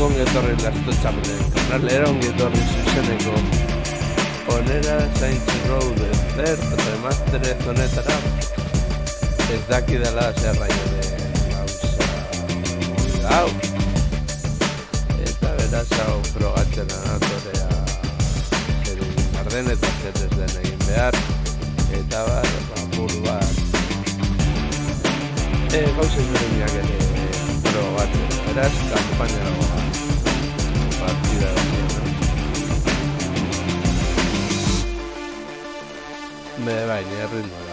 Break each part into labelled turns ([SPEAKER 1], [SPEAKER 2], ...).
[SPEAKER 1] ongi etorri lastotxapelen kanalera, ongi etorri zuzeneko onera Saints Row the Third remasterez honetara. Ez dakidala zer raio den gauza hau. Eta beraz hau frogatzen anatorea zer egin behar den eta zer ez den egin behar. Eta buru bat gauza ezberdinak ere frogatzen. Beraz, kampaina dagoa partida dagoen. Baina erritmo da.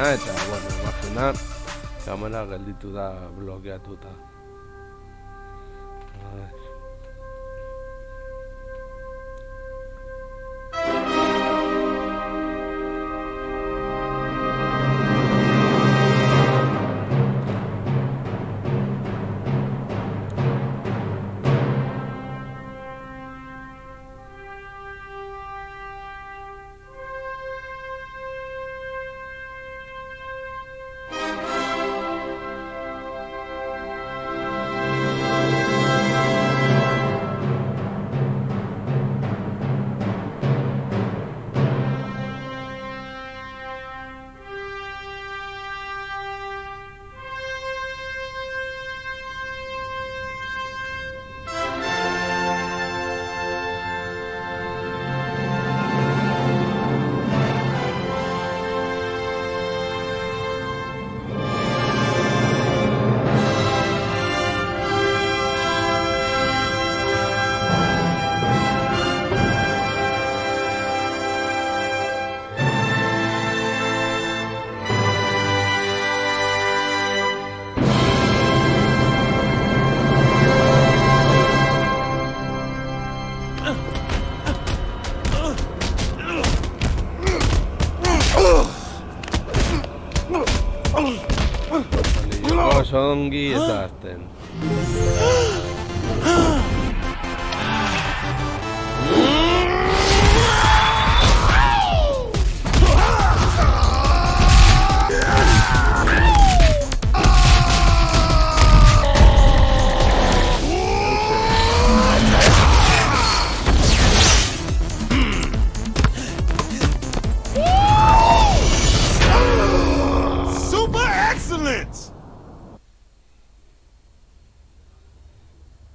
[SPEAKER 1] Eta, imaginar, kamera gelditu da blokeatuta. Ongi eta azten.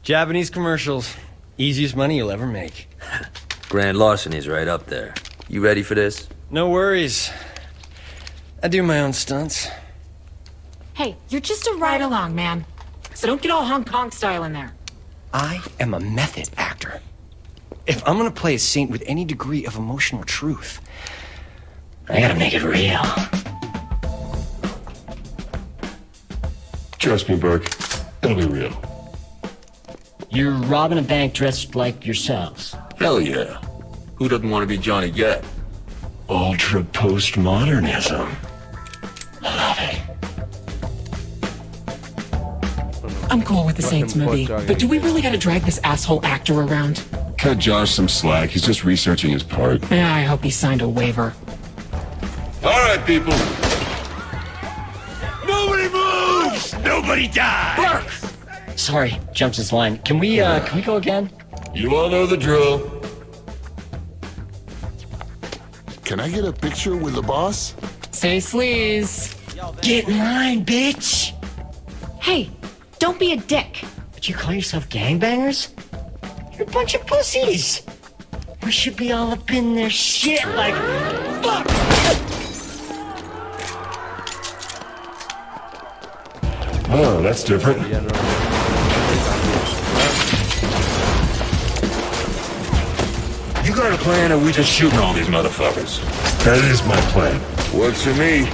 [SPEAKER 2] Japanese commercials. Easiest money you'll ever make.
[SPEAKER 3] Grand larceny's right up there. You ready for this?
[SPEAKER 2] No worries. I do my own stunts.
[SPEAKER 4] Hey, you're just a ride-along, man. So don't get all Hong Kong style in there.
[SPEAKER 2] I am a method actor. If I'm gonna play a saint with any degree of emotional truth, I gotta make it real.
[SPEAKER 5] Trust me, Burke. It'll be real.
[SPEAKER 6] You're robbing a bank dressed like yourselves.
[SPEAKER 5] Hell yeah. Who doesn't want to be Johnny Gat? Ultra postmodernism. I love it.
[SPEAKER 4] I'm cool with the Saints movie, but do we really gotta drag this asshole actor around?
[SPEAKER 5] Cut Josh some slack. He's just researching his part.
[SPEAKER 4] Yeah, I hope he signed a waiver.
[SPEAKER 5] All right, people. Nobody moves! Nobody dies!
[SPEAKER 6] Burke! Sorry, jumped his line. Can we go again?
[SPEAKER 5] You all know the drill. Can I get a picture with the boss?
[SPEAKER 4] Say sleaze.
[SPEAKER 6] Get in line, bitch!
[SPEAKER 4] Hey, don't be a dick.
[SPEAKER 6] But you call yourself gangbangers? You're a bunch of pussies. We should be all up in their shit like... Fuck!
[SPEAKER 5] Oh, that's different.
[SPEAKER 6] You
[SPEAKER 5] You got a plan, or we just shooting all these motherfuckers? That is my plan. Works for me.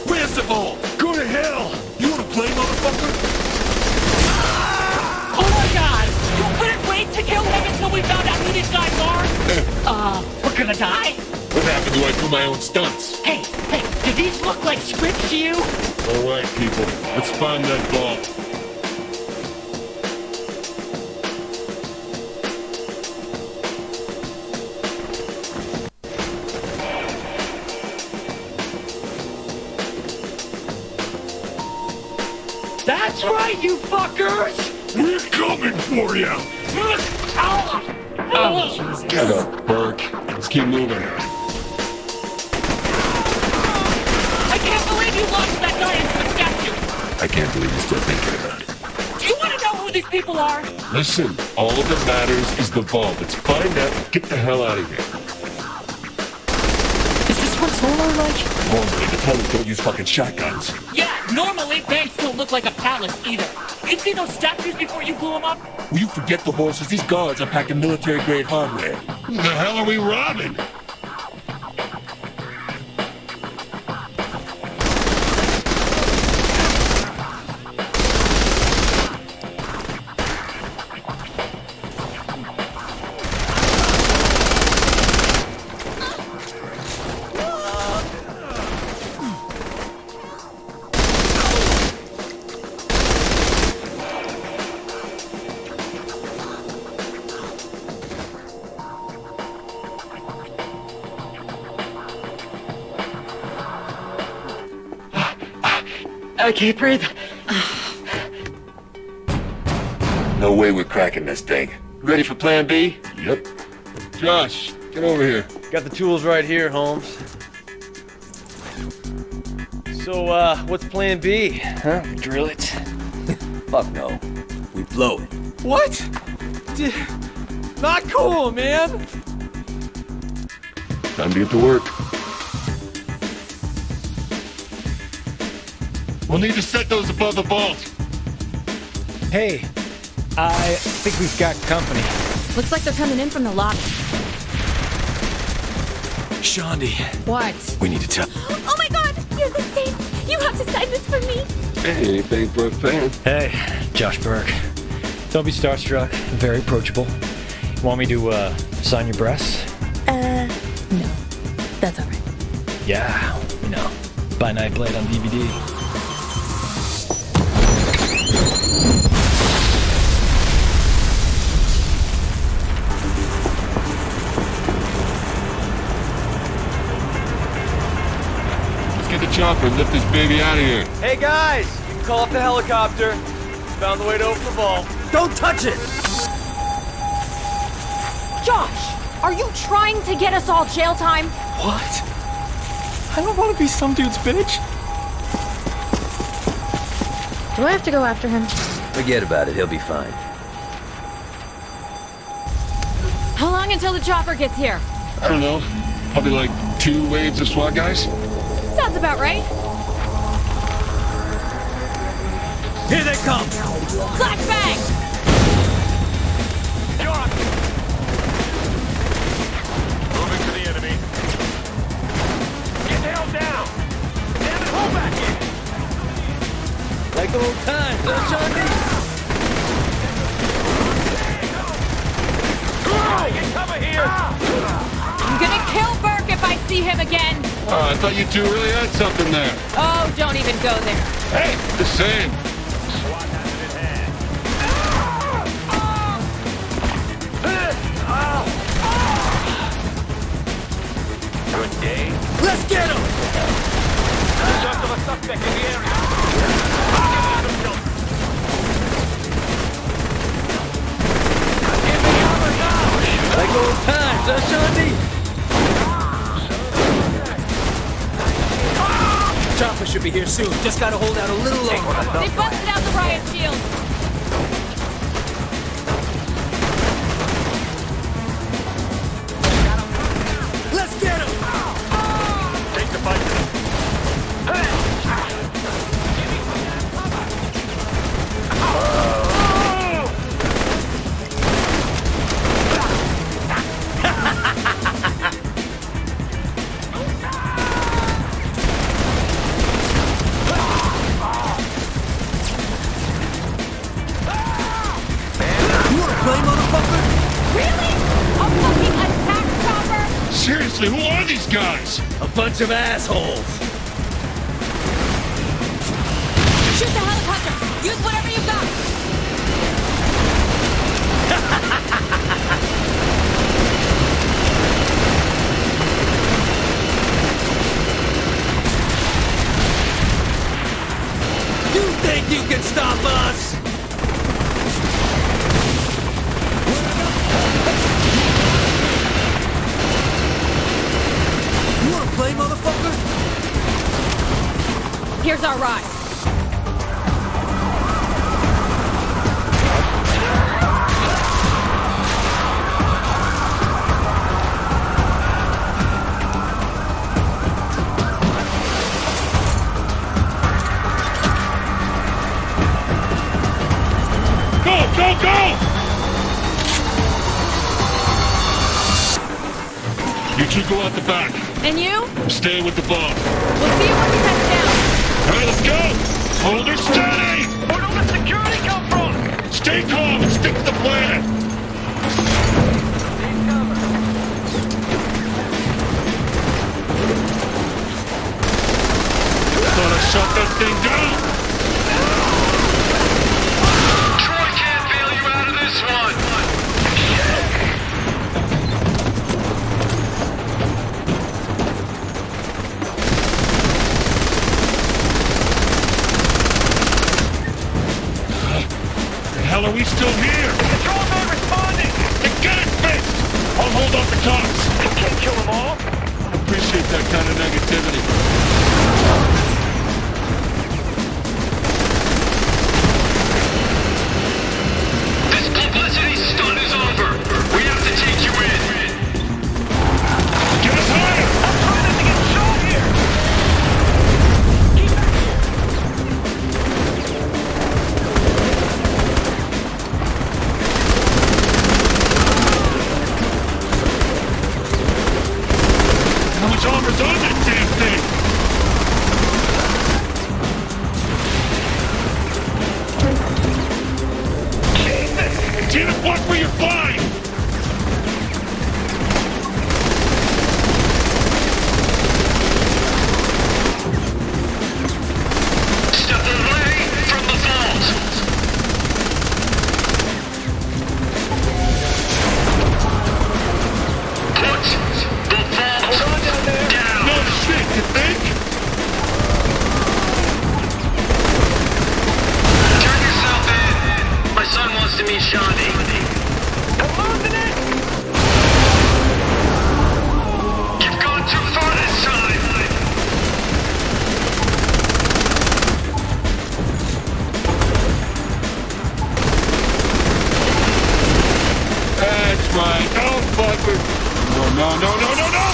[SPEAKER 5] Where's the ball? Go to hell! You wanna play, motherfucker?
[SPEAKER 7] Oh my god! You couldn't wait to kill him until we found out who these guys are? We're gonna die?
[SPEAKER 5] What happened to I do my own stunts?
[SPEAKER 7] Hey, do these look like scripts to you?
[SPEAKER 5] Alright, people. Let's find that ball.
[SPEAKER 7] That's right, you fuckers!
[SPEAKER 5] We're coming for you!
[SPEAKER 7] Oh, Jesus.
[SPEAKER 5] Get up, Burke. Let's keep moving.
[SPEAKER 7] I can't believe you launched that guy into the statue!
[SPEAKER 5] I can't believe you're still thinking about it.
[SPEAKER 7] Do you want to know who these people are?
[SPEAKER 5] Listen, all that matters is the ball. Let's find out. Get the hell out of here.
[SPEAKER 7] Is this what solar like?
[SPEAKER 5] Normally, the tunnels don't use fucking shotguns.
[SPEAKER 7] Yeah, normally banks don't look like a palace either. You see those statues before you blew them up?
[SPEAKER 5] Will you forget the horses? These guards are packing military-grade hardware. Who the hell are we robbing?
[SPEAKER 6] I can't breathe.
[SPEAKER 5] No way we're cracking this thing. Ready for plan B? Yep. Josh, get over here.
[SPEAKER 8] Got the tools right here, Holmes. So, what's plan B? Huh? Drill it?
[SPEAKER 3] Fuck no. We blow it.
[SPEAKER 8] What? Not cool, man!
[SPEAKER 5] Time to get to work. We'll need to set those above the vault.
[SPEAKER 9] Hey, I think we've got company.
[SPEAKER 4] Looks like they're coming in from the lobby.
[SPEAKER 2] Shaundi,
[SPEAKER 10] What?
[SPEAKER 2] we need to tell.
[SPEAKER 10] Oh my god! You're the Saints! You have to sign this for me!
[SPEAKER 5] Hey, anything for a fan.
[SPEAKER 9] Hey, Josh Burke. Don't be starstruck. Very approachable. Want me to sign your breasts?
[SPEAKER 10] No. That's alright.
[SPEAKER 9] Yeah, By Nightblade on DVD.
[SPEAKER 5] Get the chopper and lift this baby out of here.
[SPEAKER 8] Hey guys, you can call up the helicopter. Found the way to open the vault.
[SPEAKER 2] Don't touch it!
[SPEAKER 4] Josh, are you trying to get us all jail time?
[SPEAKER 2] What? I don't want to be some dude's bitch.
[SPEAKER 10] Do I have to go after him?
[SPEAKER 3] Forget about it. He'll be fine.
[SPEAKER 4] How long until the chopper gets here?
[SPEAKER 5] I don't know. Probably like 2 waves of SWAT guys.
[SPEAKER 4] Sounds about right.
[SPEAKER 2] Here they come!
[SPEAKER 4] Flashbang!
[SPEAKER 5] Moving to the enemy.
[SPEAKER 8] Get held down! Damn it, hold back here! Like old times, huh, Shaundi? Get cover here!
[SPEAKER 4] I'm gonna kill Burke if I see him again!
[SPEAKER 5] Oh, I thought you two really had something there.
[SPEAKER 4] Oh, don't even go there.
[SPEAKER 5] Hey, the same.
[SPEAKER 8] Good day.
[SPEAKER 2] Let's get him!
[SPEAKER 8] Just of a suspect in the area. Give me cover now! Like old times, huh, Shaundi? here soon. Just gotta hold out a little longer.
[SPEAKER 10] They busted out the riot shield.
[SPEAKER 8] Let's get him!
[SPEAKER 5] Take the fight.
[SPEAKER 8] You wanna play, motherfucker?
[SPEAKER 10] Really? A fucking attack chopper?
[SPEAKER 5] Seriously, who are these guys?
[SPEAKER 8] A bunch of assholes.
[SPEAKER 10] Shoot the helicopter. Use whatever you got.
[SPEAKER 8] You think you can stop us? You wanna play, motherfucker?
[SPEAKER 10] Here's our ride.
[SPEAKER 5] Go, go, go! You two go out the back.
[SPEAKER 10] And you?
[SPEAKER 5] I'm staying with the bomb.
[SPEAKER 10] We'll see you when we touch down.
[SPEAKER 5] All right, let's go! Hold her steady! Where did the security come from? Stay calm and stick to the plan! Thought I shut that thing down! Troy can't bail you out of this one! The hell are we still here? Control not responding! Then get it fixed! I'll hold off the cops! You can't kill them all? I appreciate that kind of negativity. This publicity stunt is over! We have to take you in! Get us higher! I'm trying not to get shot here! Keep back here! How much armor's on that damn thing? Jesus! Tina, watch where you're flying! Step away from the vault! Put the vault down! No shit, you think? Turn yourself in! My son wants to meet Shani. I'm losing it! You've gone too far this time! That's right. Don't fuck with... No, no, no, no, no, no!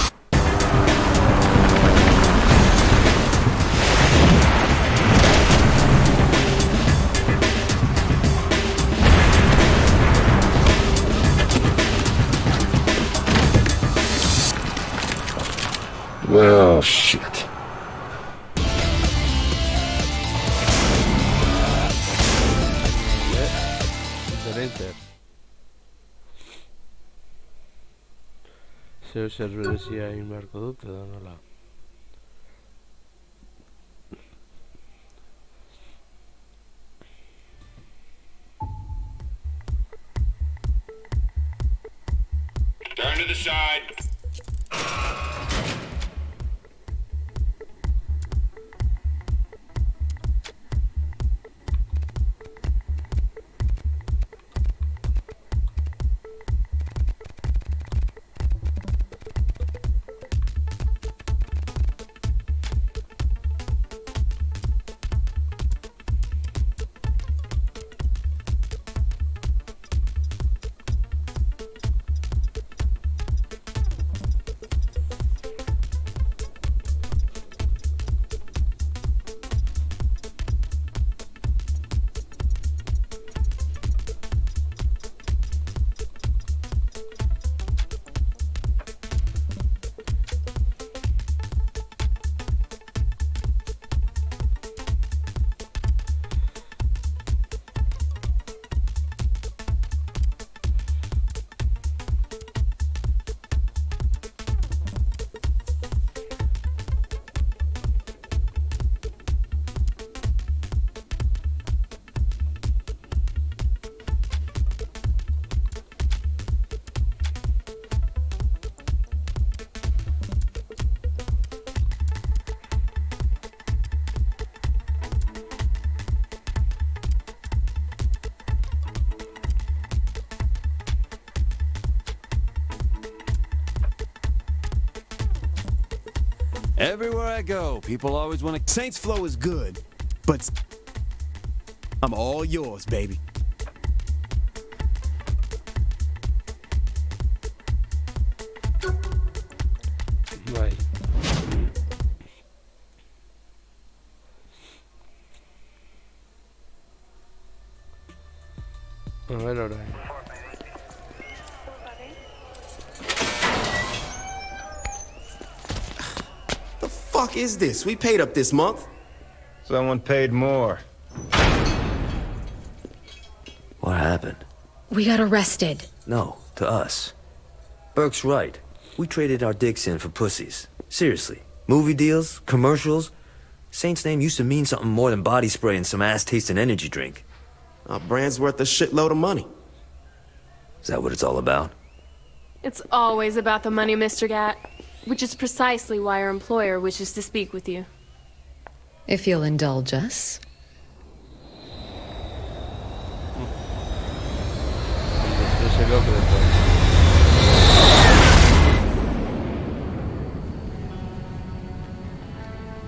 [SPEAKER 5] Well, shit.
[SPEAKER 1] Diferente. Se serversia egin beharko dut edo nola.
[SPEAKER 5] Turn to the side.
[SPEAKER 11] Everywhere I go, people always want to...
[SPEAKER 12] Saints Flow is good, but I'm all yours, baby.
[SPEAKER 1] Bai. A ver orain.
[SPEAKER 12] The fuck is this? We paid up this month.
[SPEAKER 13] Someone paid more.
[SPEAKER 3] What happened?
[SPEAKER 10] We got arrested.
[SPEAKER 3] No, to us. Burke's right. We traded our dicks in for pussies. Seriously. Movie deals, commercials. Saint's name used to mean something more than body spray and some ass-tasting energy drink.
[SPEAKER 12] Our brand's worth a shitload of money.
[SPEAKER 3] Is that what it's all about?
[SPEAKER 14] It's always about the money, Mr. Gat. Which is precisely why our employer wishes to speak with you.
[SPEAKER 15] If you'll indulge us.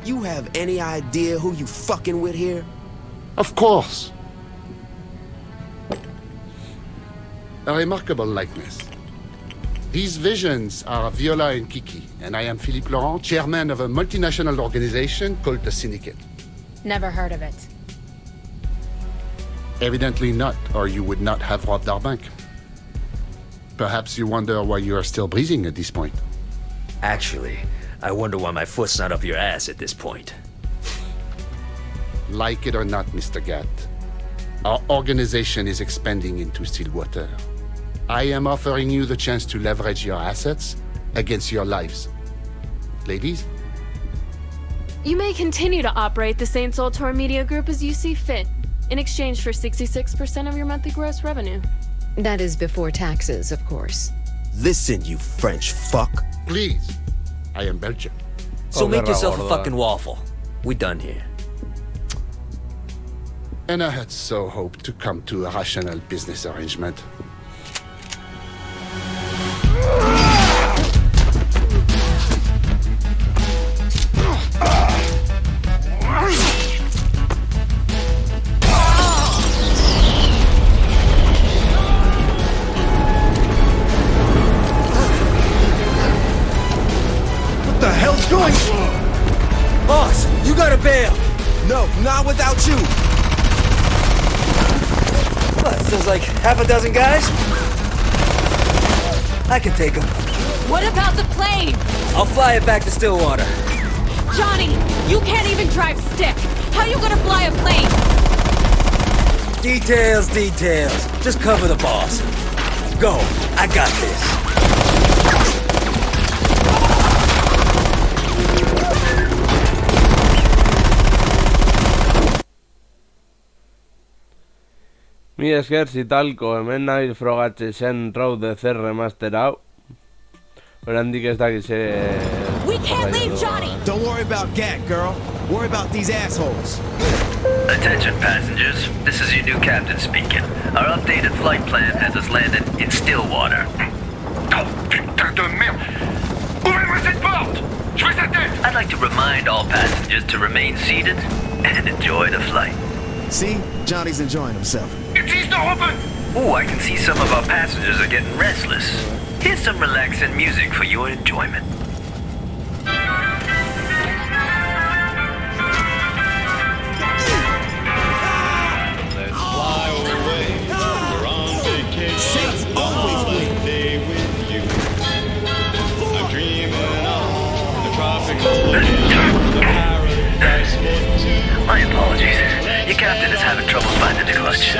[SPEAKER 12] You have any idea who you fucking with here?
[SPEAKER 16] Of course. A remarkable likeness. These visions are Viola and Kiki, and I am Philippe Laurent, chairman of a multinational organization called the Syndicate.
[SPEAKER 10] Never heard of it.
[SPEAKER 16] Evidently not, or you would not have robbed our bank. Perhaps you wonder why you are still breathing at this point.
[SPEAKER 3] Actually, I wonder why my foot's not up your ass at this point.
[SPEAKER 16] Like it or not, Mr. Gat, our organization is expanding into Stillwater. I am offering you the chance to leverage your assets against your lives. Ladies?
[SPEAKER 14] You may continue to operate the Saints Ultor Media Group as you see fit, in exchange for 66% of your monthly gross revenue.
[SPEAKER 15] That is before taxes, of course.
[SPEAKER 12] Listen, you French fuck.
[SPEAKER 16] Please. I am Belgian.
[SPEAKER 3] So make yourself a fucking waffle. We done here.
[SPEAKER 16] And I had so hoped to come to a rational business arrangement.
[SPEAKER 12] What the hell's going on?
[SPEAKER 3] Boss, you gotta bail!
[SPEAKER 12] No, not without you!
[SPEAKER 3] What, there's like half a dozen guys? I can take them.
[SPEAKER 10] What about the plane?
[SPEAKER 3] I'll fly it back to Stillwater.
[SPEAKER 10] Johnny, you can't even drive stick. How you gonna fly a plane?
[SPEAKER 3] Details, details. Just cover the boss. Go, I got this.
[SPEAKER 1] Mi esker zitalko hemen nabil frogatze zen Road zer remaster hau. Oraindik ez dakize...
[SPEAKER 12] We can't leave, Johnny! Don't worry about Gat, girl. Worry about these assholes.
[SPEAKER 17] Attention, passengers. This is your new captain speaking. Our updated flight plan has us landed in Stillwater.
[SPEAKER 5] Oh, putain de merde! Ouvrez-moi cette porte! Je veux sa tête!
[SPEAKER 17] I'd like to remind all passengers to remain seated and enjoy the flight.
[SPEAKER 12] See? Johnny's enjoying himself.
[SPEAKER 5] It's not open!
[SPEAKER 17] Oh, I can see some of our passengers are getting restless. Here's some relaxing music for your enjoyment.
[SPEAKER 5] Let's fly away. We're on vacation. Holiday with you. I'm dreaming of the tropical the paradise for two.
[SPEAKER 17] My apologies. Your captain is having trouble finding the clutch.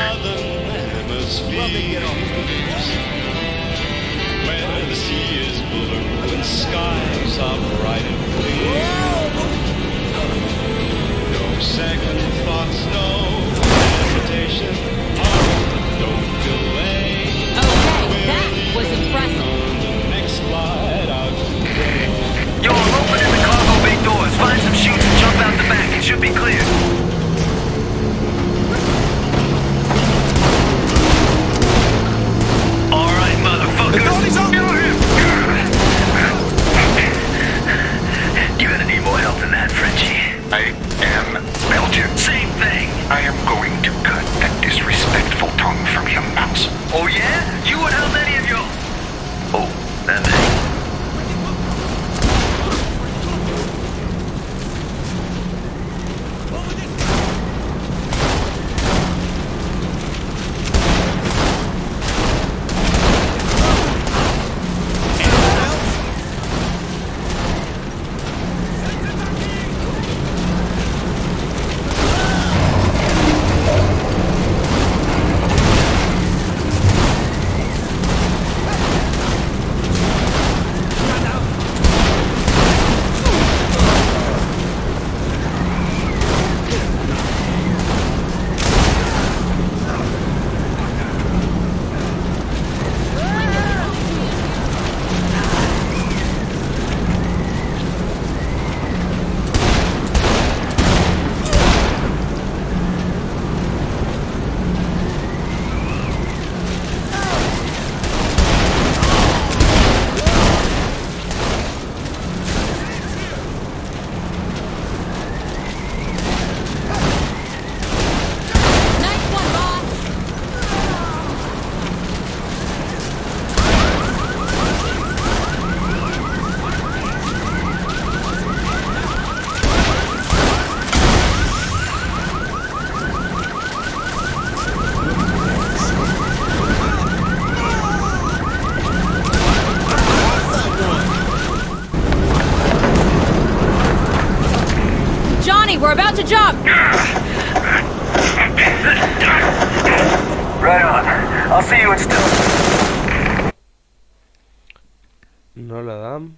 [SPEAKER 5] Where the sea is blue and skies are bright and clear. No second thoughts, no hesitation. Oh, don't delay.
[SPEAKER 10] Okay, that was impressive.
[SPEAKER 5] On the next flight out today.
[SPEAKER 17] Yo, I'm opening the cargo bay doors. Find some chutes and jump out the back. It should be clear. You gonna need more
[SPEAKER 10] to jump!
[SPEAKER 17] Right on. I'll see you in Stone.
[SPEAKER 1] No la dan.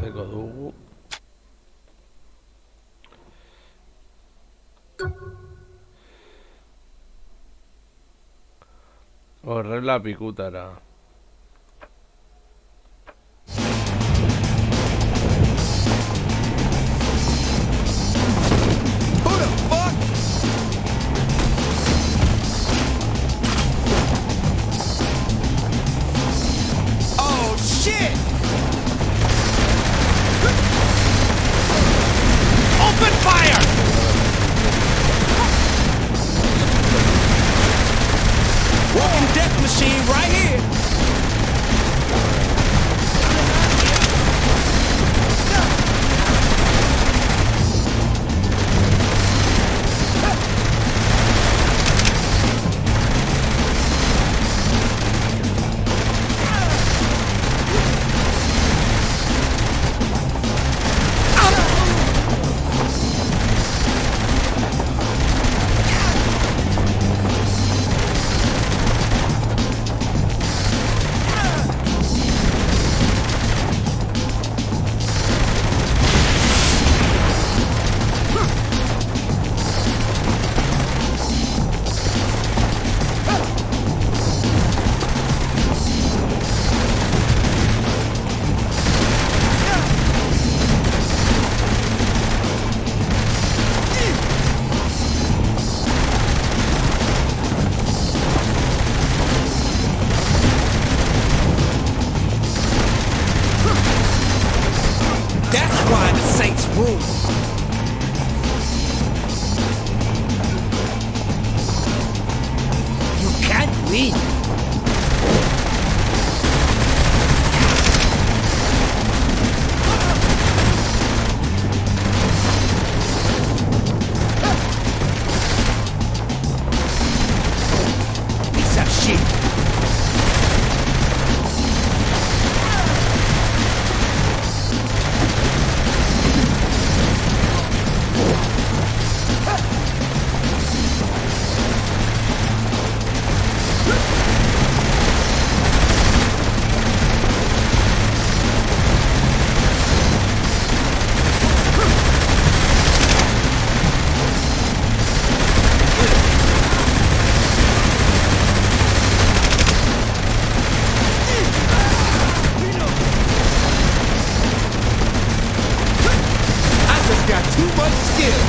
[SPEAKER 1] Tego długu. Horrela pikutara.
[SPEAKER 12] Who the fuck? Oh shit! Open fire! Walking death machine right here. That's why the Saints rule. You can't leave. Piece of shit. Got too much skill.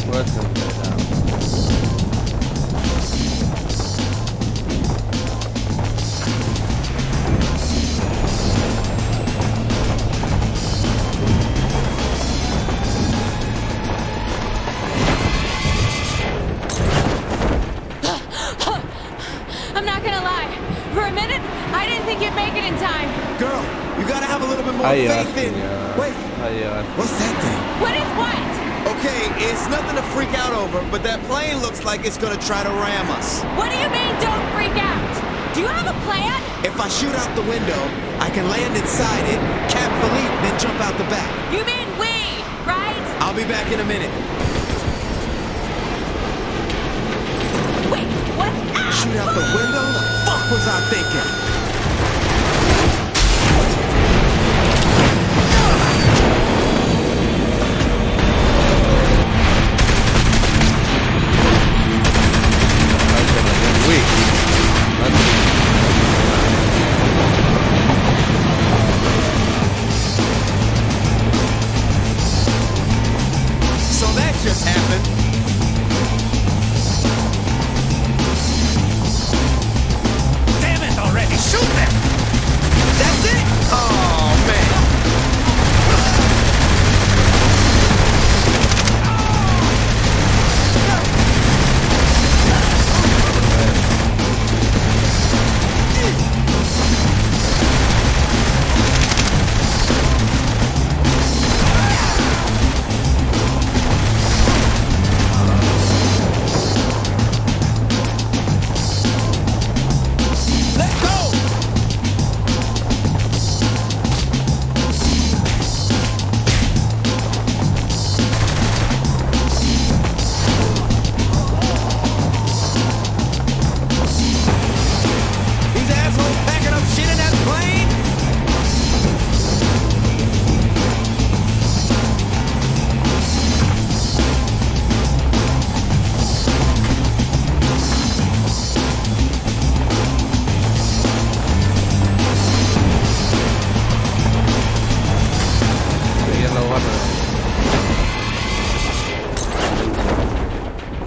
[SPEAKER 1] What's in there now?
[SPEAKER 10] I'm not gonna lie. For a minute, I didn't think you'd make it in time.
[SPEAKER 12] Girl, you gotta have a little bit more
[SPEAKER 1] Ahí
[SPEAKER 12] faith
[SPEAKER 1] vas,
[SPEAKER 12] in.
[SPEAKER 1] ya.
[SPEAKER 12] Wait,
[SPEAKER 1] Ahí vas.
[SPEAKER 12] what's that thing?
[SPEAKER 10] What is what?
[SPEAKER 12] Okay, it's nothing to freak out over, but that plane looks like it's gonna try to ram us.
[SPEAKER 10] What do you mean, don't freak out? Do you have a plan?
[SPEAKER 12] If I shoot out the window, I can land inside it, cap Philippe, then jump out the back.
[SPEAKER 10] You mean we, right?
[SPEAKER 12] I'll be back in a minute.
[SPEAKER 10] Wait, what?
[SPEAKER 12] Shoot out the window? The fuck was I thinking? just happened.
[SPEAKER 8] Damn it already! Shoot them!
[SPEAKER 12] That's it? Oh, man.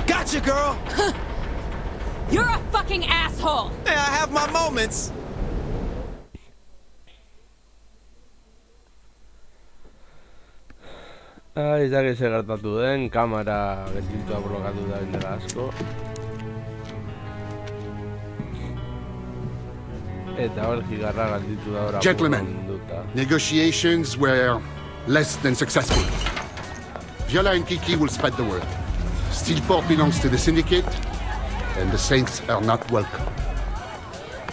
[SPEAKER 12] Gotcha, girl.
[SPEAKER 10] You're a fucking asshole.
[SPEAKER 12] Hey, I have my moments.
[SPEAKER 1] Ez da zer gertatu den, kamera gelditua blokatu da bendera asko. Eta hor gigarra galditu da ora.
[SPEAKER 16] Gentlemen, negotiations were less than successful. Viola and Kiki will spread the word. Steelport belongs to the Syndicate, and the Saints are not welcome.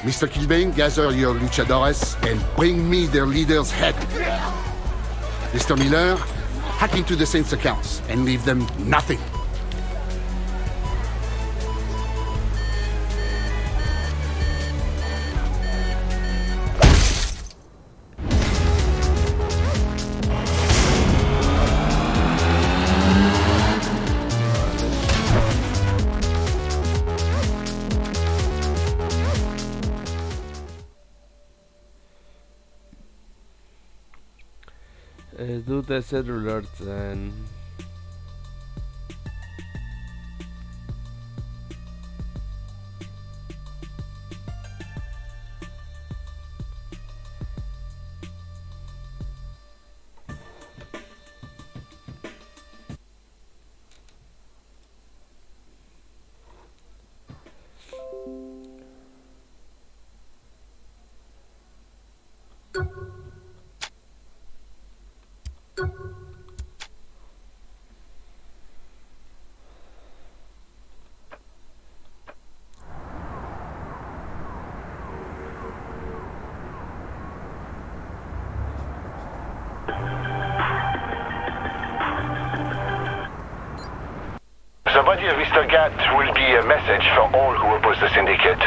[SPEAKER 16] Mr. Kilbane, gather your luchadores and bring me their leader's head. Mr. Miller, hack into the Saints' accounts and leave them nothing.
[SPEAKER 1] Ez dut ezer ulertzen.
[SPEAKER 5] The body of Mr. Gat will be a message for all who oppose the Syndicate.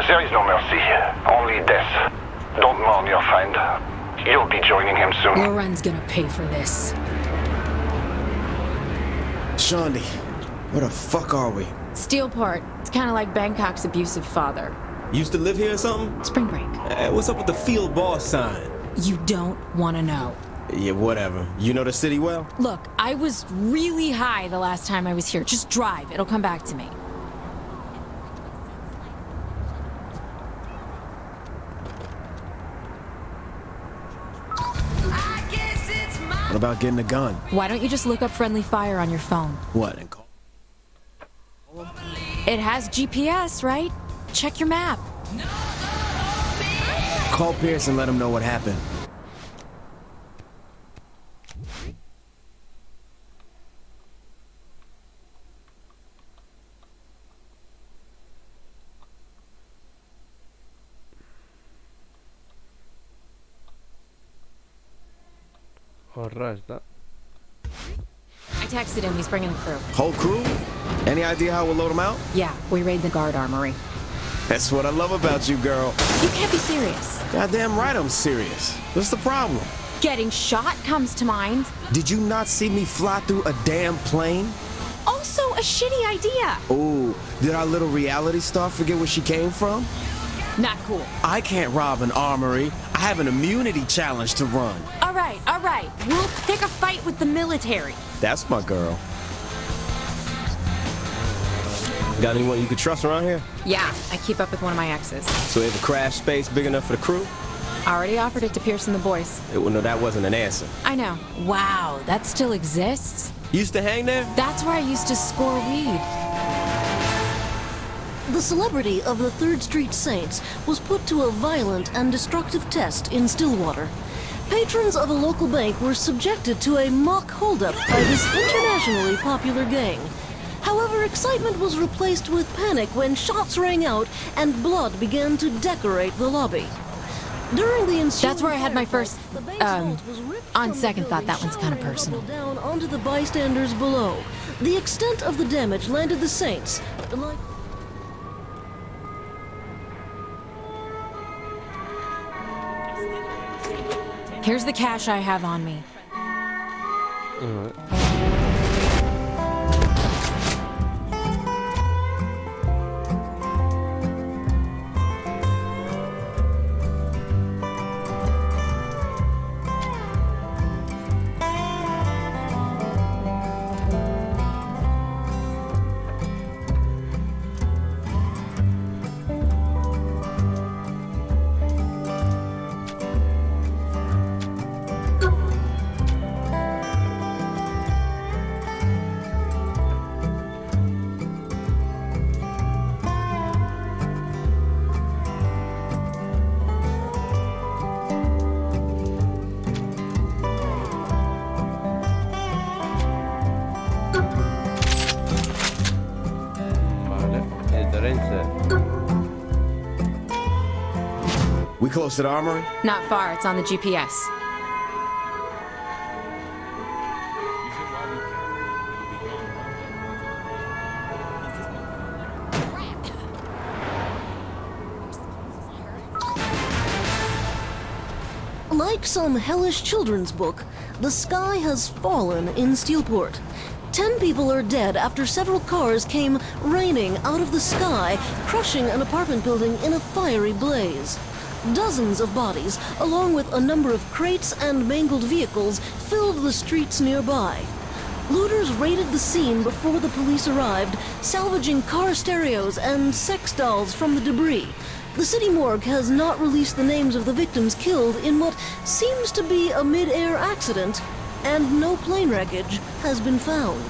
[SPEAKER 5] There is no mercy, only death. Don't mourn your friend. You'll be joining him soon.
[SPEAKER 4] Lauren's gonna pay for this.
[SPEAKER 12] Shawnee, where the fuck are we?
[SPEAKER 4] Steelport. It's kind of like Bangkok's abusive father.
[SPEAKER 12] Used to live here or something?
[SPEAKER 4] Spring break.
[SPEAKER 12] What's up with the field boss sign?
[SPEAKER 4] You don't want to know.
[SPEAKER 12] Yeah, whatever. You know the city well?
[SPEAKER 4] Look, I was really high the last time I was here. Just drive. It'll come back to me.
[SPEAKER 12] What about getting a gun?
[SPEAKER 4] Why don't you just look up friendly fire on your phone?
[SPEAKER 12] What, and call?
[SPEAKER 4] It has GPS, right? Check your map.
[SPEAKER 12] Call Pierce and let him know what happened.
[SPEAKER 1] Horra, ez da.
[SPEAKER 4] I texted him. He's bringing the crew.
[SPEAKER 12] Whole crew? Any idea how we'll load them out?
[SPEAKER 4] Yeah, we raid the guard armory.
[SPEAKER 12] That's what I love about you, girl.
[SPEAKER 4] You can't be serious.
[SPEAKER 12] Goddamn right I'm serious. What's the problem?
[SPEAKER 4] Getting shot comes to mind.
[SPEAKER 12] Did you not see me fly through a damn plane?
[SPEAKER 4] Also a shitty idea.
[SPEAKER 12] Ooh, did our little reality star forget where she came from?
[SPEAKER 4] Not cool.
[SPEAKER 12] I can't rob an armory. I have an immunity challenge to run.
[SPEAKER 4] All right. We'll pick a fight with the military.
[SPEAKER 12] That's my girl.
[SPEAKER 8] Got anyone you could trust around here?
[SPEAKER 4] Yeah, I keep up with one of my exes.
[SPEAKER 8] So they have a crash space big enough for the crew?
[SPEAKER 4] I already offered it to Pierce and the boys.
[SPEAKER 8] Well, no, that wasn't an answer.
[SPEAKER 4] I know. Wow, that still exists?
[SPEAKER 8] You used to hang there?
[SPEAKER 4] That's where I used to score weed.
[SPEAKER 18] The celebrity of the 3rd Street Saints was put to a violent and destructive test in Stillwater. Patrons of a local bank were subjected to a mock holdup by this internationally popular gang. However, excitement was replaced with panic when shots rang out and blood began to decorate the lobby. During the ensuing
[SPEAKER 4] That's where I had my first, on second thought, that one's kind of personal.
[SPEAKER 18] Down onto the bystanders below. The extent of the damage landed the Saints.
[SPEAKER 4] Here's the cash I have on me.
[SPEAKER 12] We close to the armory?
[SPEAKER 4] Not far, it's on the GPS.
[SPEAKER 18] Like some hellish children's book, the sky has fallen in Steelport. 10 people are dead after several cars came raining out of the sky, crushing an apartment building in a fiery blaze. Dozens of bodies, along with a number of crates and mangled vehicles, filled the streets nearby. Looters raided the scene before the police arrived, salvaging car stereos and sex dolls from the debris. The city morgue has not released the names of the victims killed in what seems to be a mid-air accident, and no plane wreckage has been found.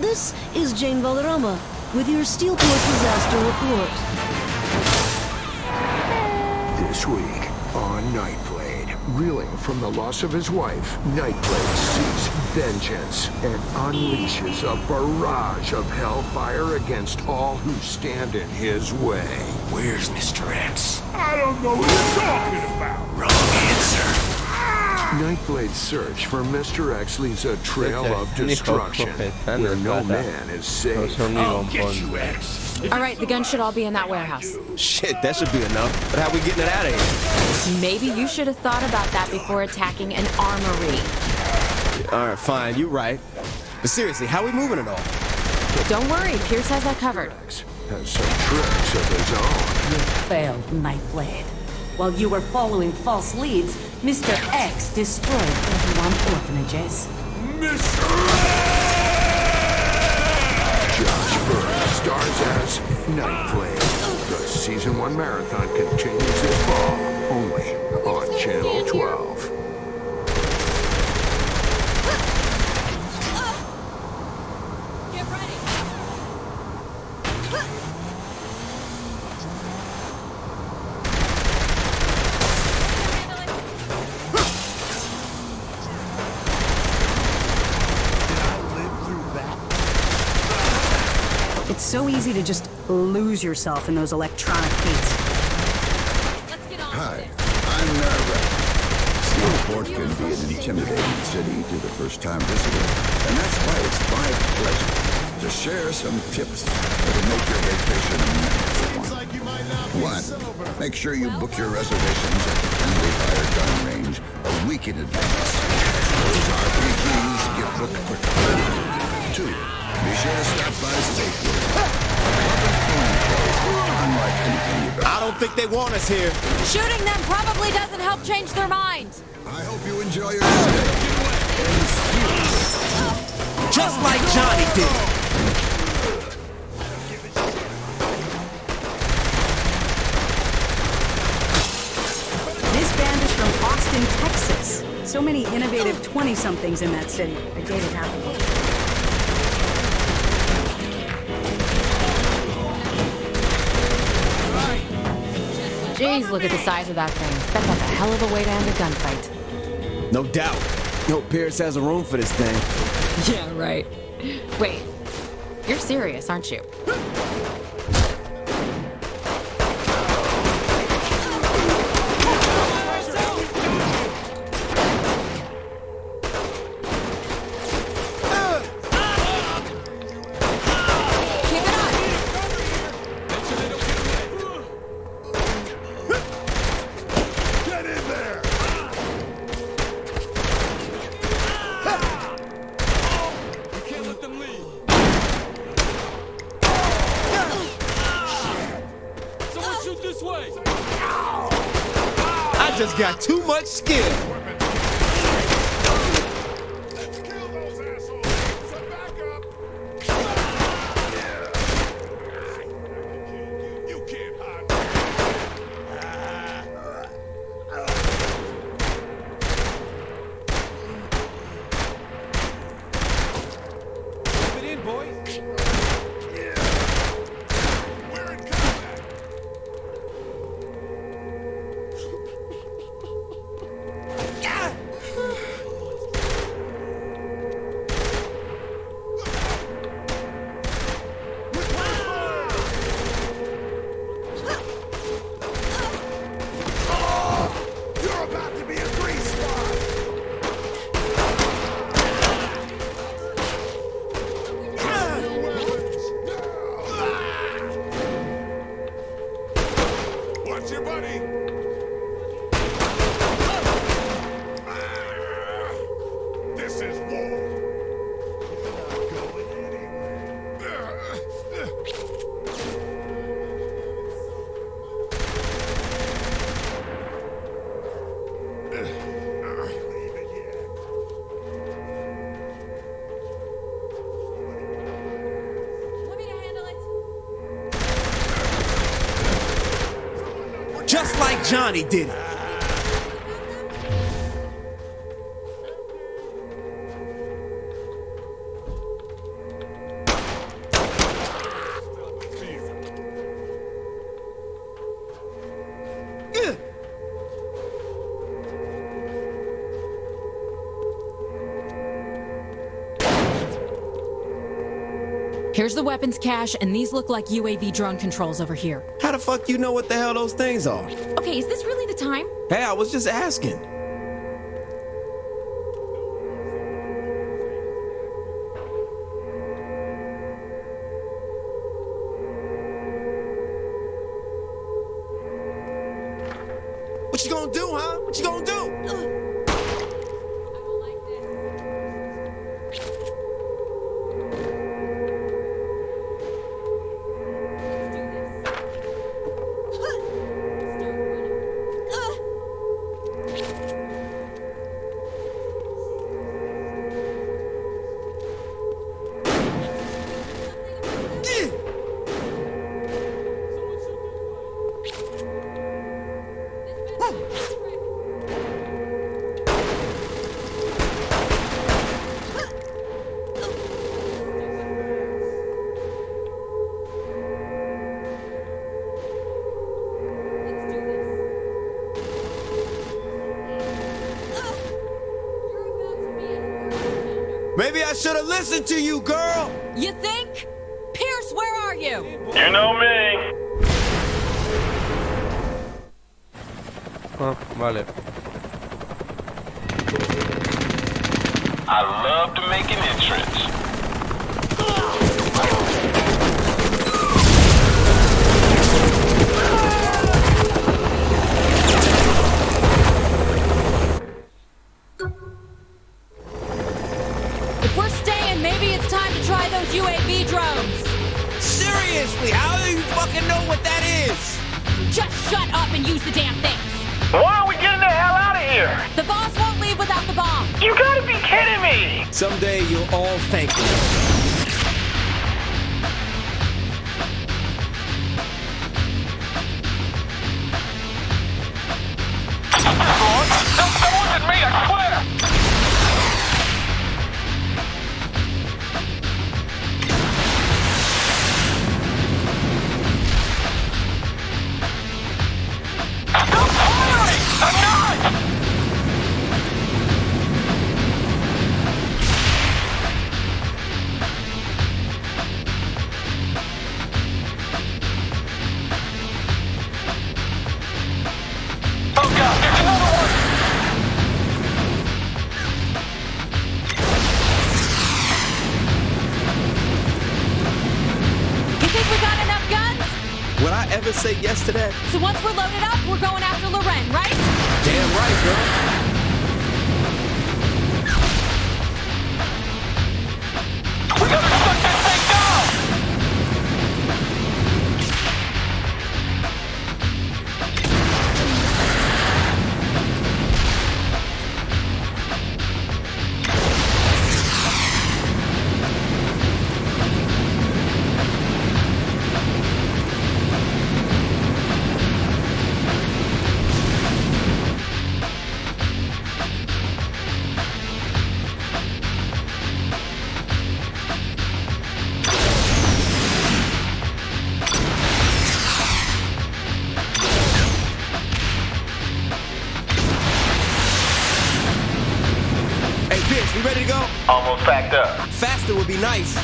[SPEAKER 18] This is Jane Valderrama with your Steelport Disaster Report.
[SPEAKER 19] This week on Nightblade, reeling from the loss of his wife, Nightblade seeks vengeance and unleashes a barrage of hellfire against all who stand in his way.
[SPEAKER 12] Where's Mr. X?
[SPEAKER 19] I don't know what you're talking about!
[SPEAKER 12] Wrong answer.
[SPEAKER 19] Nightblade's search for Mr. X leaves a trail of destruction where no man is safe.
[SPEAKER 12] I'll get you, X.
[SPEAKER 4] All right, the guns should all be in that warehouse.
[SPEAKER 8] Shit, that should be enough. But how we getting it out of here?
[SPEAKER 4] Maybe you should have thought about that before attacking an armory.
[SPEAKER 8] All right, fine, you're right. But seriously, how we moving it all?
[SPEAKER 4] Don't worry, Pierce has that covered.
[SPEAKER 19] Has some tricks of his own.
[SPEAKER 20] You failed, Nightblade. While you were following false leads, Mr. X destroyed 31 orphanages.
[SPEAKER 19] Josh Bird stars as Nightblade. The Season 1 marathon continues this fall, only on Channel 12.
[SPEAKER 10] Get ready.
[SPEAKER 20] It's so easy to just lose yourself in those electronic gates.
[SPEAKER 21] Hi, I'm Narva. Steelport can be an intimidating city to the first-time visitor, and that's why it's my pleasure to share some tips that'll make your vacation a memorable one. 1. Make sure you book your reservations at the Friendly Fire Gun Range a week in advance. Those RPGs get booked quicker. 2. Be sure to stop by Statewide. Unlike anything you've
[SPEAKER 8] I don't think they want us here.
[SPEAKER 10] Shooting them probably doesn't help change their minds.
[SPEAKER 21] I hope you enjoy your stay.
[SPEAKER 8] Just like Johnny did.
[SPEAKER 7] So many innovative 20-somethings in that city. I dated half of them.
[SPEAKER 4] Jeez, look at the size of that thing. Bet that's a hell of a way to end a gunfight.
[SPEAKER 12] No doubt. Hope Pierce has a room for this thing.
[SPEAKER 4] Yeah, right. Wait, you're serious, aren't you?
[SPEAKER 12] I just got too much skill. Just like Johnny did it.
[SPEAKER 4] Here's the weapons cache, and these look like UAV drone controls over here.
[SPEAKER 12] How the fuck you know what the hell those things are?
[SPEAKER 4] Okay, is this really the time?
[SPEAKER 12] Hey, I was just asking. What you gonna do, huh? What you gonna do? Maybe I should have listened to you, girl.
[SPEAKER 4] You think? Pierce, where are you?
[SPEAKER 5] You know me.
[SPEAKER 1] Ah, vale.
[SPEAKER 5] I love to make an entrance.
[SPEAKER 4] If we're staying, maybe it's time to try those UAV drones.
[SPEAKER 12] Seriously, how do you fucking know what that is?
[SPEAKER 4] Just shut up and use the damn things.
[SPEAKER 5] Why are we getting the hell out of here?
[SPEAKER 4] The boss won't leave without the bomb.
[SPEAKER 5] You gotta be kidding me!
[SPEAKER 12] Someday you'll all thank me.
[SPEAKER 5] That wasn't me, I swear!
[SPEAKER 12] ever say yes to that?
[SPEAKER 10] So once we're loaded up, we're going after Loren, right?
[SPEAKER 12] Damn right, girl.
[SPEAKER 8] We gotta shut that thing down!
[SPEAKER 12] We ready to go?
[SPEAKER 8] Almost packed up.
[SPEAKER 12] Faster would be nice.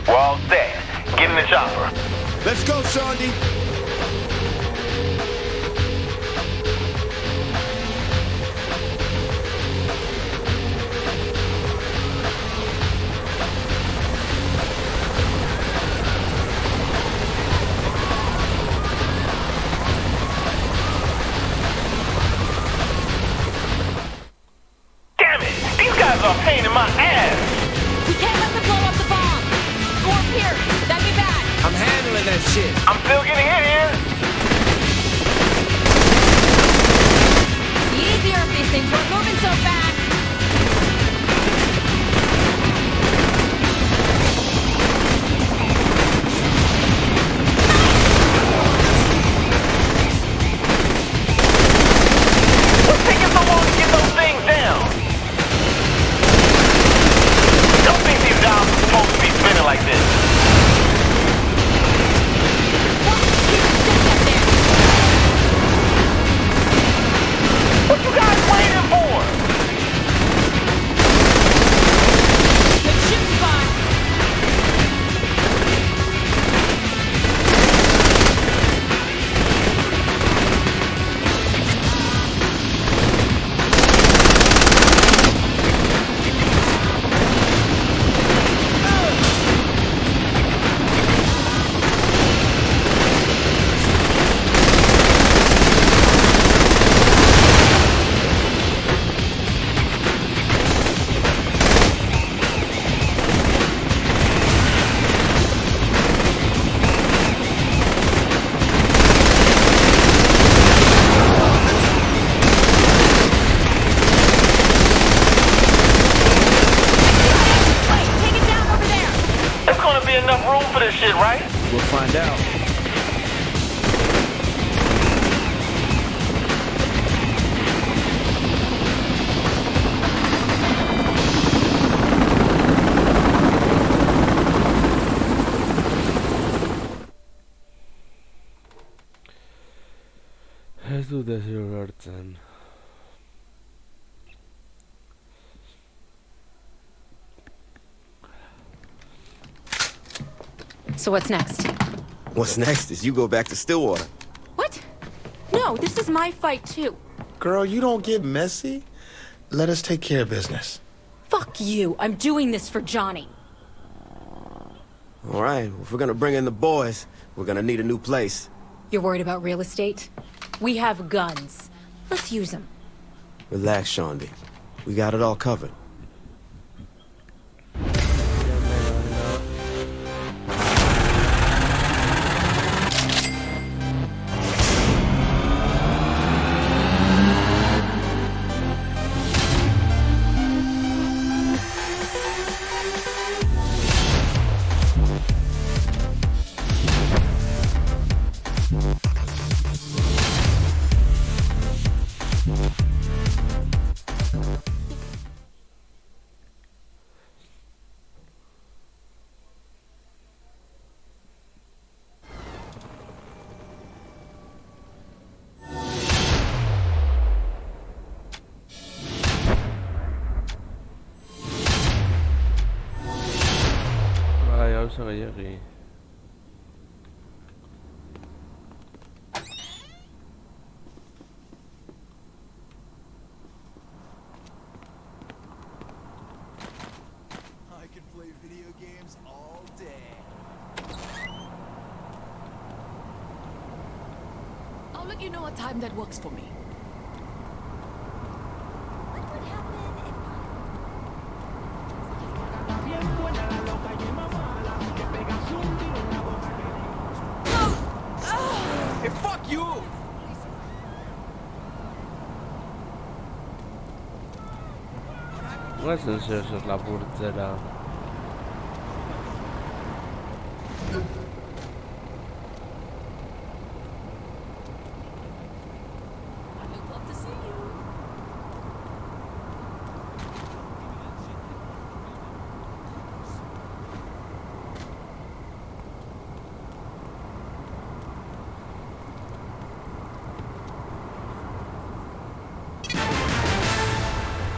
[SPEAKER 8] We're all set. Get in the chopper.
[SPEAKER 12] Let's go, Sandy.
[SPEAKER 8] Damn it! These guys are a pain in my ass!
[SPEAKER 10] We can't let them blow up the bomb. Go up here. That'd be bad.
[SPEAKER 12] I'm handling that shit.
[SPEAKER 8] I'm still getting hit here!
[SPEAKER 10] Be easier if these things weren't moving so fast.
[SPEAKER 8] What's taking so long to get those things down? Don't think these jobs are supposed to be spinning like this. What you guys waiting for?
[SPEAKER 10] Good shooting, boss.
[SPEAKER 8] There's gonna be enough room for this shit, right?
[SPEAKER 12] We'll find out.
[SPEAKER 1] Ez dut ez ulertzen.
[SPEAKER 4] So what's next?
[SPEAKER 12] What's next is you go back to Stillwater.
[SPEAKER 4] What? No, this is my fight too.
[SPEAKER 6] Girl, you don't get messy. Let us take care of business.
[SPEAKER 4] Fuck you. I'm doing this for Johnny.
[SPEAKER 12] All right, if we're gonna bring in the boys, we're gonna need a new place.
[SPEAKER 4] You're worried about real estate? We have guns. Let's use them.
[SPEAKER 12] Relax, Shondi. We got it all covered.
[SPEAKER 1] oso gehiagi.
[SPEAKER 12] I can play video games all day.
[SPEAKER 10] I'll let you know a time that works for me.
[SPEAKER 12] Hey, fuck you!
[SPEAKER 1] No es en serio, esa es la portera.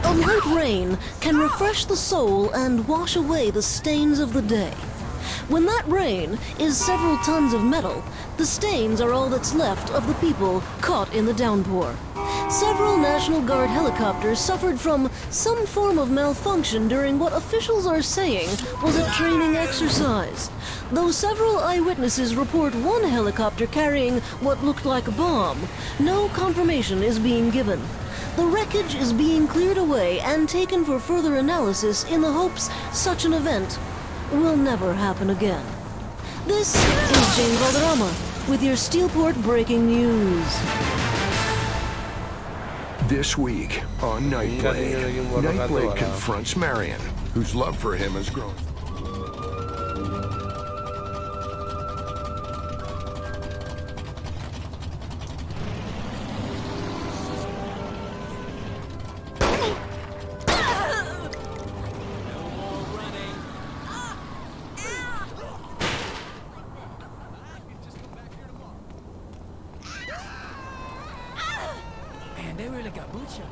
[SPEAKER 18] A light rain can refresh the soul and wash away the stains of the day. When that rain is several tons of metal, the stains are all that's left of the people caught in the downpour. Several National Guard helicopters suffered from some form of malfunction during what officials are saying was a training exercise. Though several eyewitnesses report one helicopter carrying what looked like a bomb, no confirmation is being given. The wreckage is being cleared away and taken for further analysis in the hopes such an event will never happen again. This is Jane Valderrama with your Steelport breaking news.
[SPEAKER 19] This week on Nightblade, Nightblade confronts Marion, whose love for him has grown.
[SPEAKER 8] Man, they really got Bucha.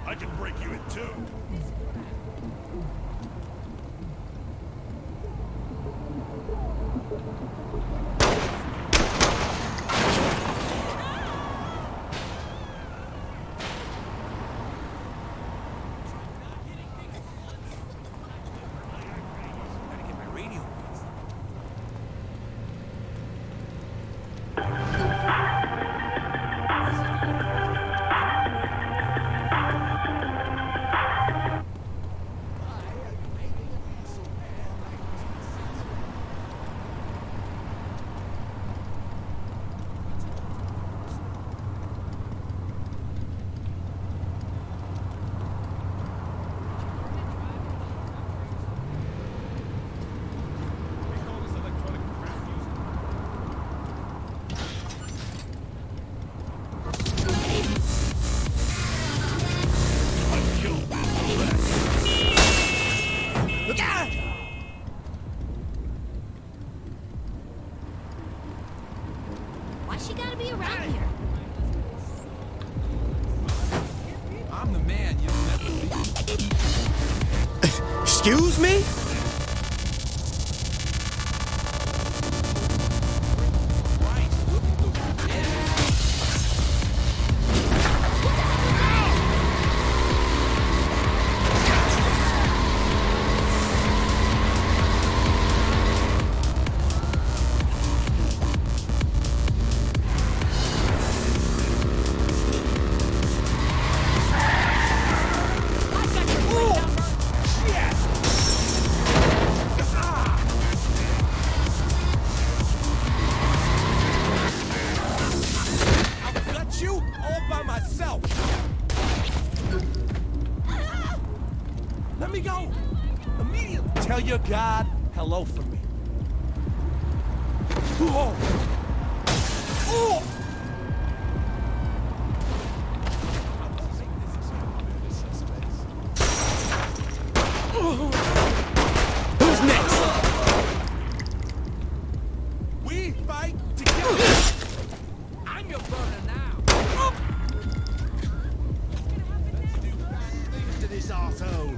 [SPEAKER 9] I can break you in two.
[SPEAKER 11] I'm the man you've never been.
[SPEAKER 12] Excuse me?
[SPEAKER 8] Let me go! Immediately! Tell your god hello from me. Oh! Oh!
[SPEAKER 12] Who's next?
[SPEAKER 8] We fight together! I'm your brother now! To this arsehole!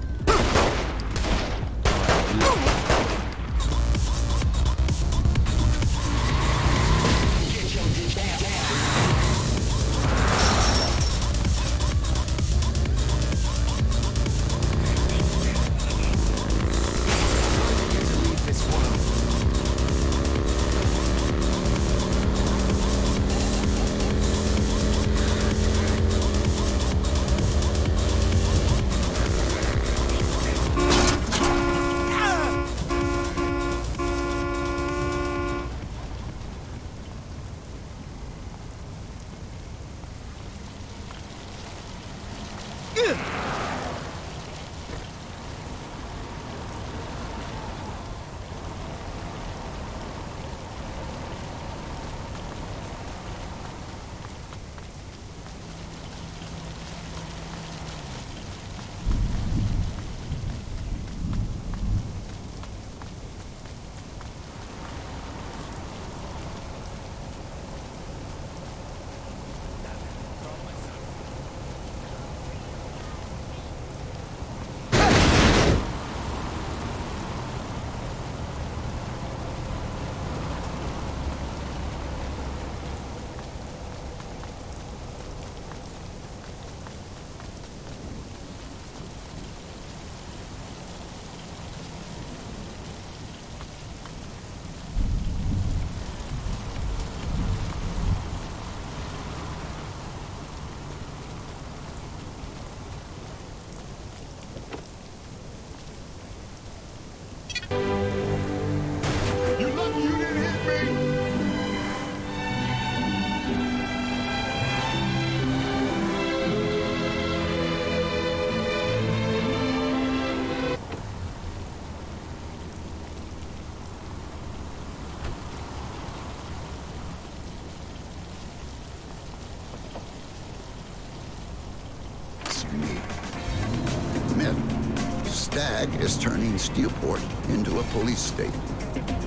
[SPEAKER 21] Stag is turning Steelport into a police state.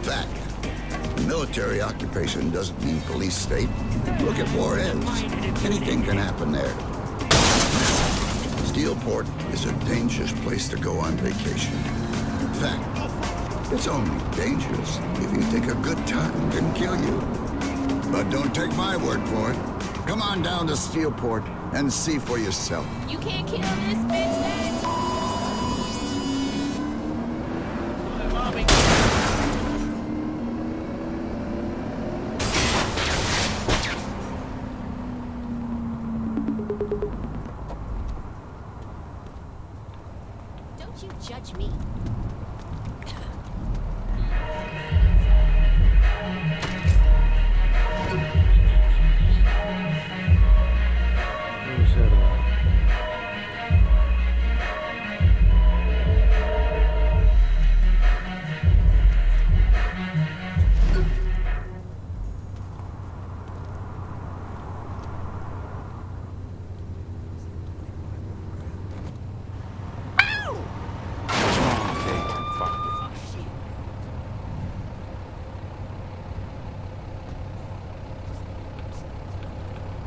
[SPEAKER 21] Fact. Military occupation doesn't mean police state. Look at Juarez. Anything can happen there. Steelport is a dangerous place to go on vacation. Fact. It's only dangerous if you think a good time can kill you. But don't take my word for it. Come on down to Steelport and see for yourself.
[SPEAKER 10] You can't kill this bitch. Don't you judge me.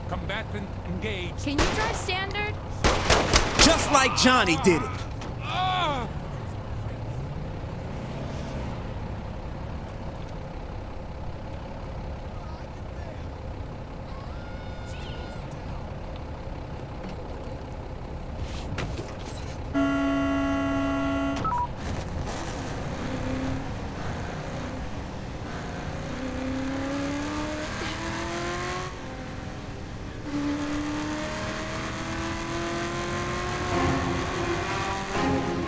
[SPEAKER 11] Combatant engaged.
[SPEAKER 10] Can you drive standard?
[SPEAKER 12] Just like Johnny did it.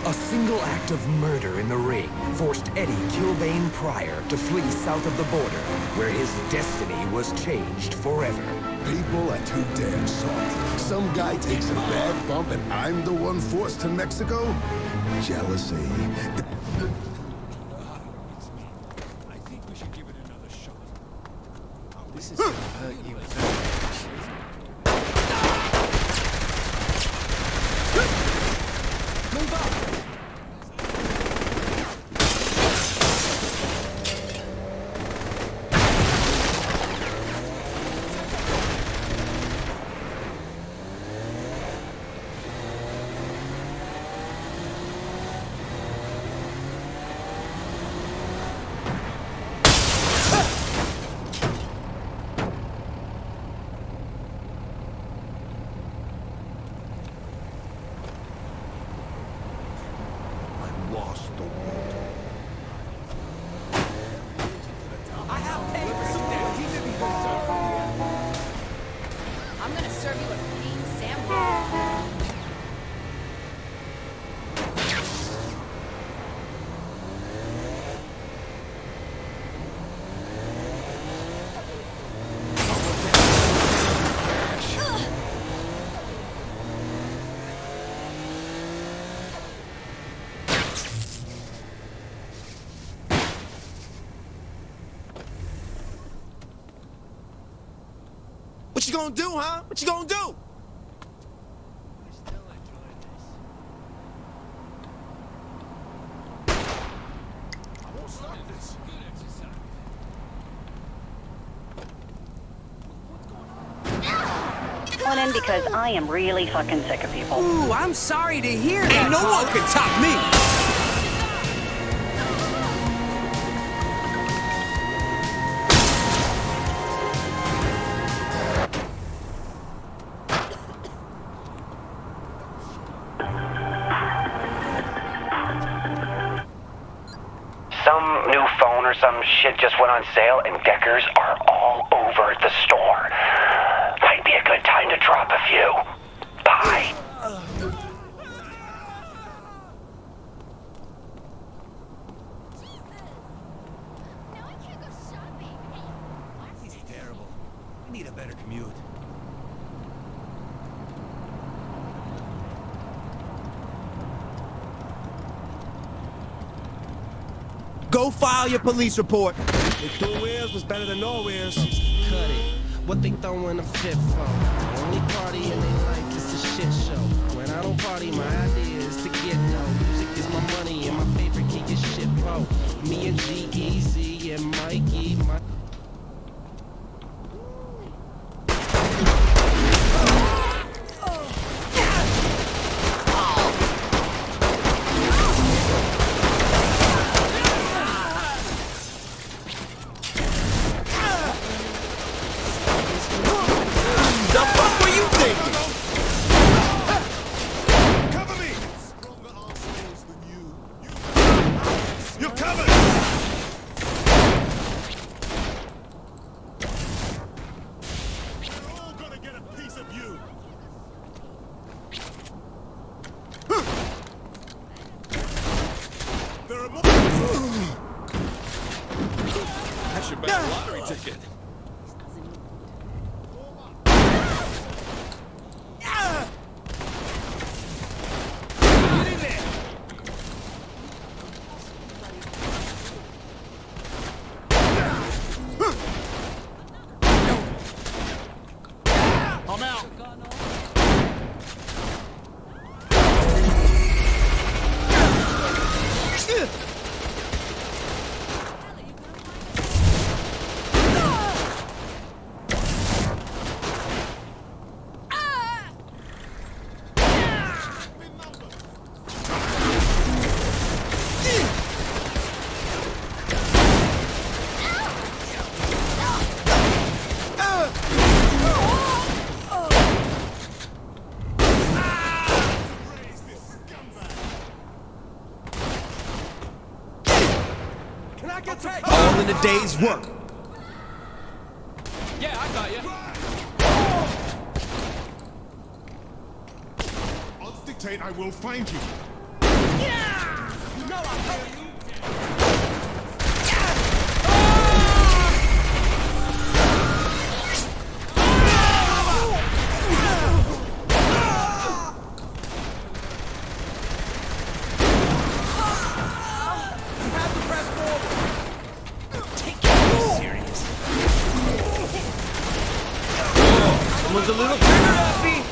[SPEAKER 9] A single act of murder in the ring forced Eddie Kilbane Pryor to flee south of the border, where his destiny was changed forever.
[SPEAKER 22] People are too damn soft. Some guy takes a bad bump and I'm the one forced to Mexico? Jealousy.
[SPEAKER 9] This is gonna hurt you. Move up!
[SPEAKER 22] Lost the war.
[SPEAKER 10] I'm gonna serve you a clean sandwich.
[SPEAKER 12] What you gonna do, huh? What you gonna do?
[SPEAKER 23] Tune in because I am really fucking sick of people.
[SPEAKER 8] Ooh, I'm sorry to hear that.
[SPEAKER 12] Ain't no one can top me.
[SPEAKER 24] Some new phone or some shit just went on sale, and Deckers are all over the store. Might be a good time to drop a few. Bye.
[SPEAKER 9] He's terrible. We need a better commute.
[SPEAKER 12] Go file your police report.
[SPEAKER 8] If two wheels was better than no wheels. Cut it. What they throwing a fit for? The only party in their life is a shit show. When I don't party, my idea is to get dough. Music is my money and my favorite kid is shit for. Me and G-Eazy and Mikey.
[SPEAKER 11] I should bet a lottery ticket.
[SPEAKER 12] I'm out. All in a day's work.
[SPEAKER 11] Yeah, I got you.
[SPEAKER 22] I'll dictate, I will find you.
[SPEAKER 8] Yeah! You know I hurt you.
[SPEAKER 12] Someone's a little trigger happy.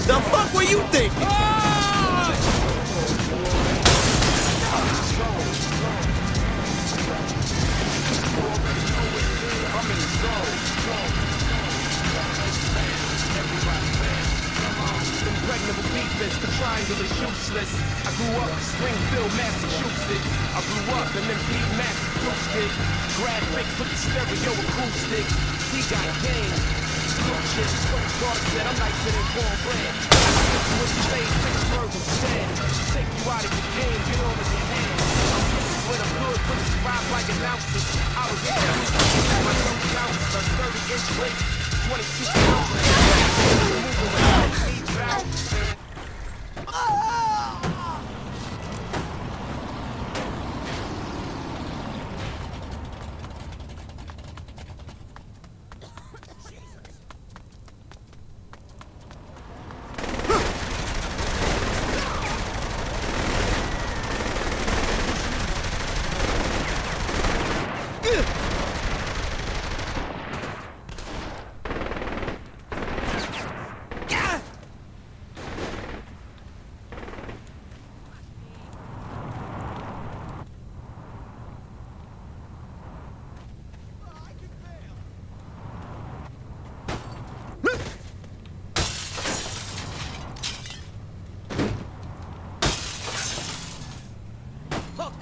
[SPEAKER 12] The fuck were you thinking?
[SPEAKER 8] Impregnable defense, the triangle is useless. I grew up in Springfield, Massachusetts. I grew up in them beat Massachusetts. Graphic, put the stereo acoustic. He got game. Blue chips, Coach Carter said I'm nicer than cornbread. With the stage, Pittsburgh instead. Take you out of your game, get on with your hands. When I'm good, put it survive like announcers. I was introduced to my 30 ounces, a 30-inch weight, 22 ounces. Moving without me, bouncing.
[SPEAKER 12] Oh,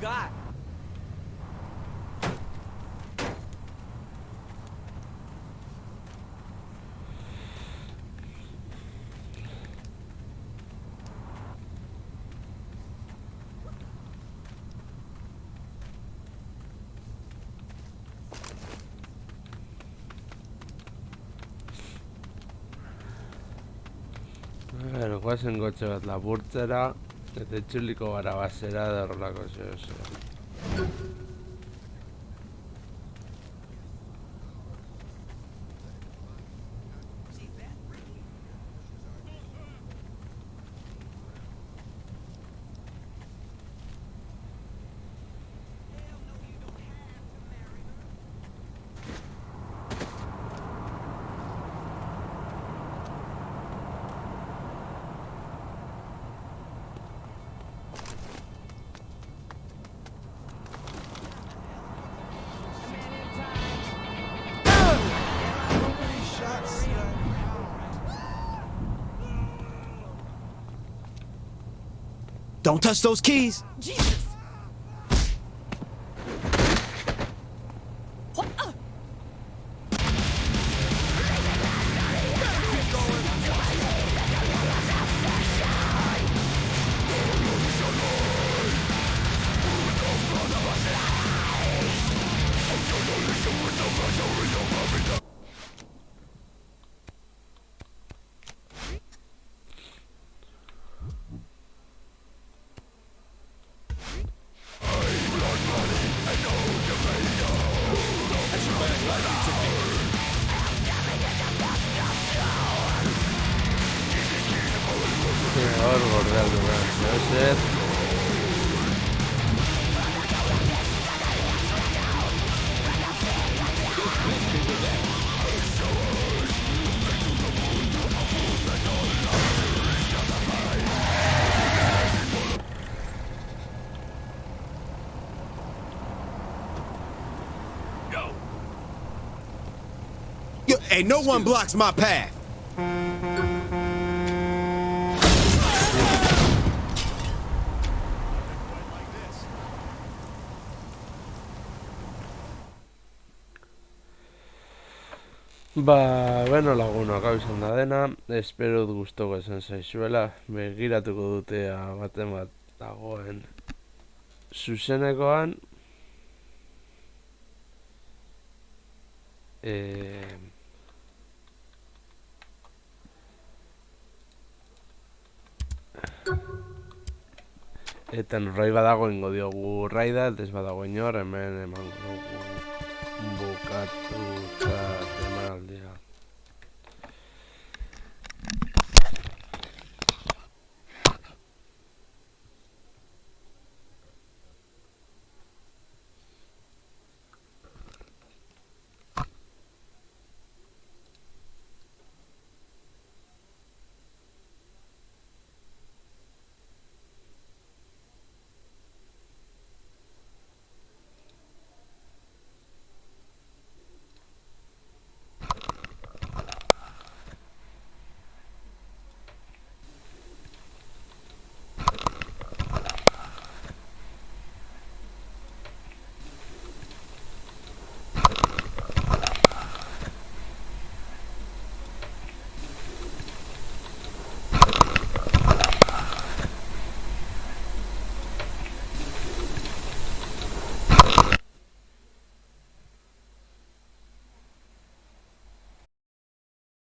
[SPEAKER 12] God.
[SPEAKER 1] Goazen gotxe bat lapurtzera, eta itzuliko gara basera da horrelako zeo.
[SPEAKER 12] Don't touch those keys.
[SPEAKER 10] Jesus! Hor gordealdu behar, zer.
[SPEAKER 12] Hey, no one blocks my path.
[SPEAKER 1] Bueno lagunok, hau izan da dena, espero dut gustoko esan zaizuela, begiratuko dutea baten bat dagoen zuzenekoan, eta norrai badago ingo diogu raida, ez badago inor, hemen emango dugu bukatuta emanaldia.